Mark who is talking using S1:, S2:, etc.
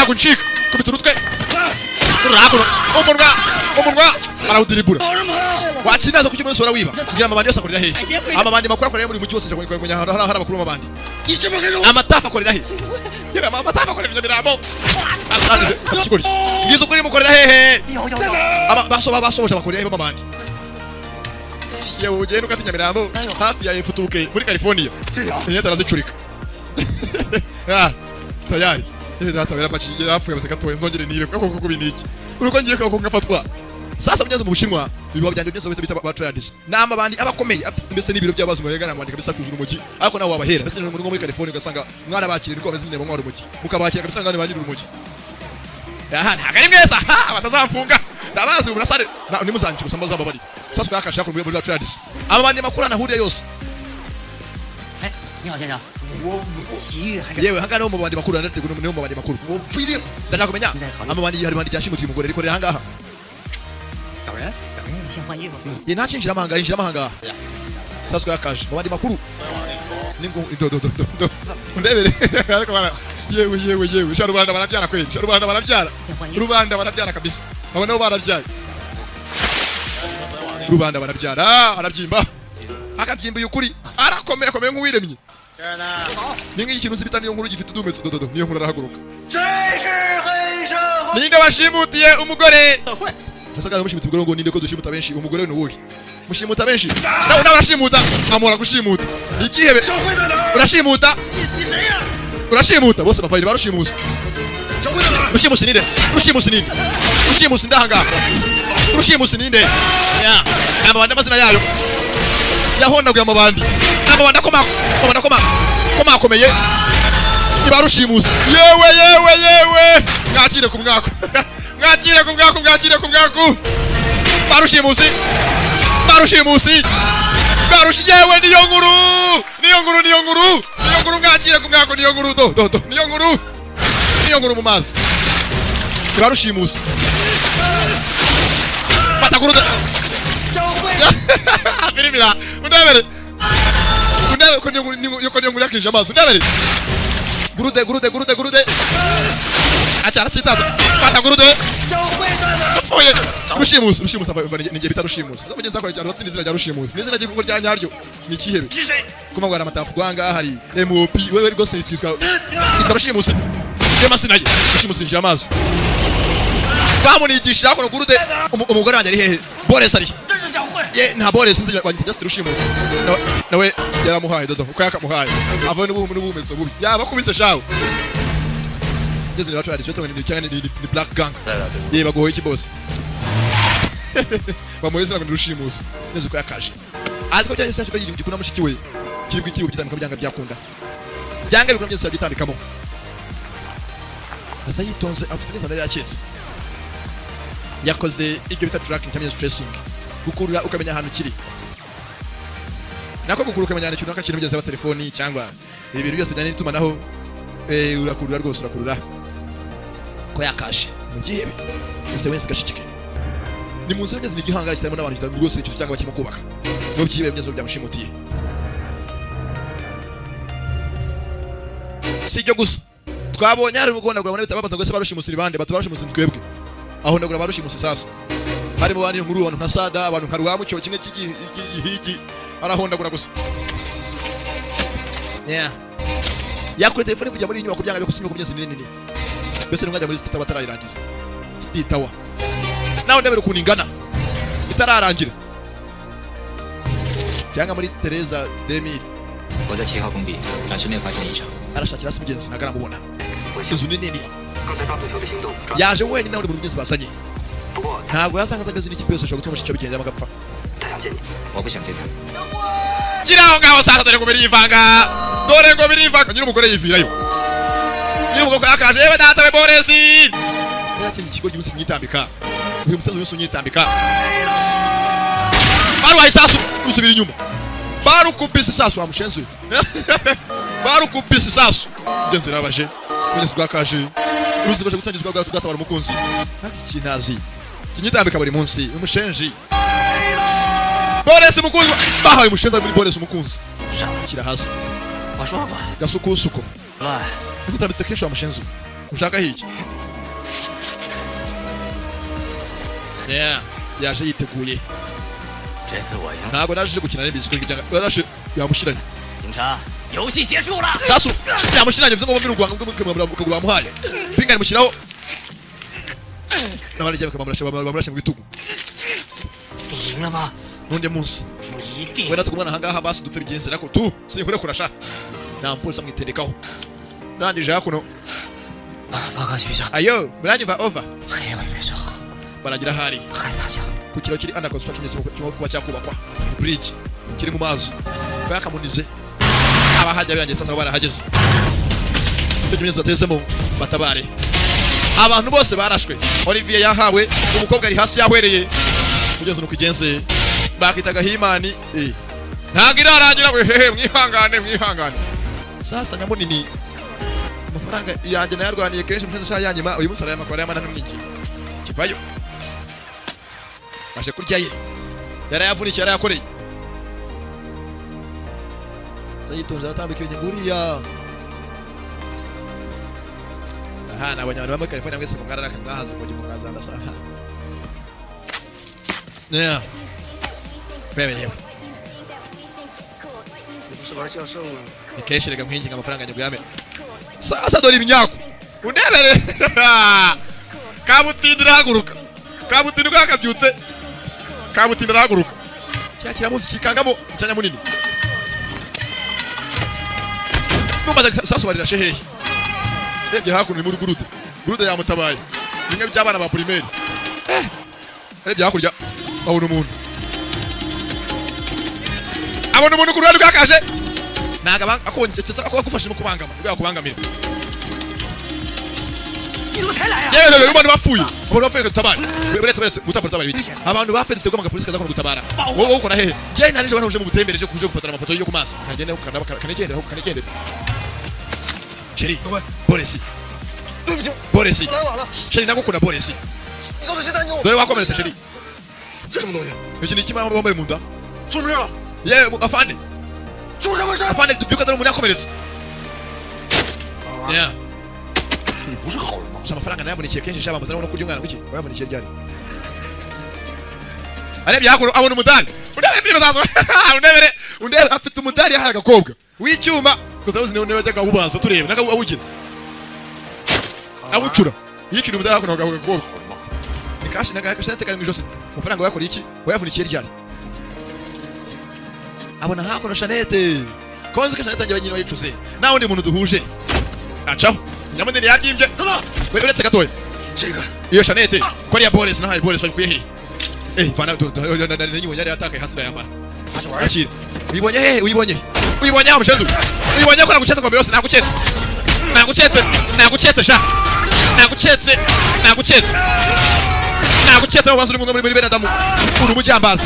S1: kuncika kubita urutwe urahakuno umunwa barawudiribura wakinaza kuki umunsi warawiba kugira amabandi yose akorera he amabandi makuru akorera muri mujyi wose cyangwa hari abakuru b'amabandi amatafa akorera he yeba amatafa akorera ibyo birambo ashiguri ngizo kuri mukorera hehe basoboje bakorera he b'amabandi yewe ugenda ukatinya mirambo hafi ya F2K muri California nyine tarazicurika tayari zatabera pachiye yapfuye baseka toye nzongere nibe kuko biniki uruko ngiye ko ngafatwa sasa mugeze mu Bushinwa biba byanje byose bita ba traders nama bandi abakomeye mbese n'ibiro by'abazungu yegana mwandika bisa cuzuza umugi ariko nawo wabahera mbese n'umuntu muri California ugasanga mwana bakirira ko bameze nyine bamwara umugi mukabakira kabisa ngane banyira umugi aha ntaga ari mweza batazafunga ndabazi urasare nimuzanjye gusamba zababari sasa twakasha ko muri traders aba bandi makurana huriye yose yewe hangana mu bandi makuru ndetse no mu bandi makuru ndashaka kumenya amabandi hari bandi cyashimutiye umugore ariko rero hangaha ye nachinjira amahanga sasa twakaje mu bandi makuru ningo ndebere ariko bana yewe sharubanda barabyara kweli rubanda barabyara kabisa babona barabyara rubanda barabyara arabyimba akabyimba yukuri arakomeye nk'uwiremye ningi ikintu zibita niyo nkuru gifite udumetso niyo nkuru arahaguruka ninde washimutiye umugore sasa kana mushimuta umugore ngo ninde ko dushimuta benshi umugore ni uwuhe mushimuta benshi nawe urashimuta amora gushimuta igihebe urashimuta bose bafayire barushimusa rushimusi ndahanga rushimusi ninde ya amabandi amazina yayo yahondaguye amabandi komakomeye ibarushimusi yewe mwakire ku mwako barushimusi yewe niyo nkuru mwakire ku mwako niyo nkuru mu mazi ibarushimusi patakuruda birimira undabere ko niyo nkuru yakije amaso undabere gurude achara chitaza pata gurude foye rushimusi ninge bita rushimusi zamugeza kwa cyaro batsinze zira rushimusi nizina gikungo rya nyaryo ni kihebe kuma ngwara matafu gwanga hari MOP wewe rwose yitwizwa rushimusi yemasinaye rushimusi nje amaso bamunigisha ko gurude umugore wanjye ari hehe Boris ari ye nta Boris nzi just rushimusi nawe yaramuhaye dodo uko yakamuhaye ava n'ubumetso bubi yaba kubise shawo ndetse n'abacu ari cyo ni cyane ni black gang ye bagoye iki boss bamuheza ngo rushimusi neze uko yakaje aziko cyane cyo kagiye gikuna mushiki we kiri bitandika byanga byakunda byanga bikuna byose bitandikamo asa yitonze afite neza nari yaketse yakoze ibyo bita tracking cyangwa stressing gukurura ukamenya ahantu kiri nako gukurura ukamenya ahantu kintu akakiri bigeze telefoni cyangwa ibintu byose byane itumanaho urakurura rwose urakurura ko yakashe mu gihebe ufite wese gashikike ni mu nzira ngeze ni gihanga kitarimo n'abantu kitari rwose cyo cyangwa kirimo kubaka no byibere byezo byamushimutiye sijyo gusa twabonye hari ubwo ndagura bitababaza ngo se barushimusira bande batubarushimusira twebwe aho ndagura barushimusira sasa hari mu bandi nkuru abantu nka Sada abantu nka Rwamucyo kimwe cy'igihigi arahondagura gusa yakure telefone kujya muri inyubako byanga bikusimye kumyezi nini bese ngajya muri state batarayirangiza state tower nawe ndabere kuningana itararangira cyanga muri Teresa Demir
S2: 我在7号工地，暂时没有发现异常。
S1: arashakira se mugenzi nagaramubona izu nini yaje wenyine nawe muri mugenzi basanye ntabwo yasanga zageze n'ikipe yose ashobora gutuma shicho bigenda magapfa
S2: 我不想见他。
S1: kiraho ngaho sasa dore ngo birivanga nyiri umugore yivirayo nyiri umugore yakaje yewe data we Boris yakiri ikigo cy'umunsi nyitambika uyu musaza wese unyitambika baru ahisasu usubira inyuma baru kubisa sasu amushenzu baru kubisa sasu genzo nabaje kugeza gwakaje uruzigoje gutangizwa bwa tugatabara umukunzi haki kinazi kinyitambika buri munsi umushenji Boris umukunzi bahaye umushenza muri Boris umukunzi kira hasi
S2: 我说过，
S1: gasukusuko
S2: 乱，
S1: gutambitse kenshi amushenzu ushaka hiki Yeah, yaje yiteguye.
S2: 这次我赢。
S1: Ntabwo naje gukina n'ibiziko byanga. Yarashe yamushiranye.
S2: 警察，游戏结束了。
S1: Sasu yamushiranye bivuze ngo mbirugwa kugura amuhaye. Pinga nimushyiraho. Nabari jya bakamurashe mu bitugu.
S2: 你赢了吗？
S1: Nunde munsi.
S2: 不一定。
S1: Wenda tukumana hangaha basi dupfe bigenze nako tu. Sinkure kurasha. Na polisi amwitendekaho. Nandije hakuno.
S2: 报告局长，
S1: Ayo, muranyumva over.
S2: 黑尾别说，
S1: Baragira hari.
S2: 还大家。
S1: Ku kiro kiri under construction cyo kuba cyakubakwa. Bridge kiri mu mazi. Bakamunize. Abahajya birangiye sasa barahageze. Icyo kimenyetso batezemo batabare. Abantu bose barashwe. Olivier yahawe, umukobwa ari hasi yahwereye. Kugeza nuko igenze. Bakitaga Himani. Ntago irarangira we hehe mwihangane. Sasa nyamunini. Amafaranga yanjye nayarwaniye kenshi mushanze yanyima uyu musara y'amakwara y'amana n'umwiki. Kivayo. Baje kurya ye. Yarayavunikiye yarayakoreye. Zayitonze aratambika ibintu nguriya. Aha nabanyana bamwe California mwese ko mwarara mwahaze mu gihe mwazanda saha. Yeah. Bebe yewe.
S3: 不是玩教授吗？
S1: Ikeshe rega mwinginga amafaranga nyago yame. Sasa dore ibinyako. Undebere. Kabutindira haguruka. Kabutindira akabyutse. Kabutindira haguruka. Kya kiramuzi kikangamo cyanya munini. Numaze sasa barira shehe. Rebye hakuno muri gurude. Gurude yamutabaye. Bimwe by'abana ba primaire. Rebye hakurya. Abona umuntu. Abona umuntu ku ruhande rwakaje. Naga akongetse akufashe mu kubangama. Ubwo yakubangamira.
S3: 你怎么才来啊？
S1: Yewe abantu bapfuye. Abantu bapfuye gutabara. Buretse gutabara biti. Abantu bapfuye dufite kwanga polisi kaza kono gutabara. Wowe ukora hehe? Je nari je uje mu butembereje kuje gufatana amafoto yo ku maso. Kagende kanegende. Sheri, polisi.
S3: 对不起，
S1: Polisi.
S3: 来晚了。
S1: Sheri nagukunda polisi.
S3: 你告诉谁担忧？
S1: Dore wakomeretse Sheri.
S3: 这什么东西？
S1: Iki ni kimwe bambaye mu nda.
S3: 出名了，
S1: Yewe afande.
S3: 出什么事？
S1: Afande duka dore umuntu yakomeretse. Yeah.
S3: 你不是好人吗？
S1: Amafaranga nayavunikiye kenshi shaba muzana no kurya umwana wiki. Wayavunikiye ryari? Arebye hakuno abona umudari. Undebe filime zazo. Undebe afite umudari yahaye agakobwa. W'icyuma. Tutaruzi niwe wajyaga ubaza turebe naka awugira. Awucura. Yicura umudari hakuno agakobwa. Nikashi natekanye mu ijosi. Amafaranga yakora iki? Wayavunikiye ryari? Abona hakuno Shanete. Konzi ka Shanete njye nyine wayicuze. Naho ndi muntu duhuje. Acaho. Nyamunini yabyimbye. Uretse gatoya.
S3: 这个
S1: Iyo Shanete ko ari ya Boris nahaye Boris wayikuye he? Fana nibonye yari atakaye hasi yambara.
S3: 拿去玩。
S1: Ashira. Uyibonye he? Uyibonye. Uyibonye aho mushezu. Uyibonye ko nagucetse kwa Boris nagucetse. Nagucetse sha. Nagucetse. Nagucetse ababantu muri bera damu. Uri mujyambaza.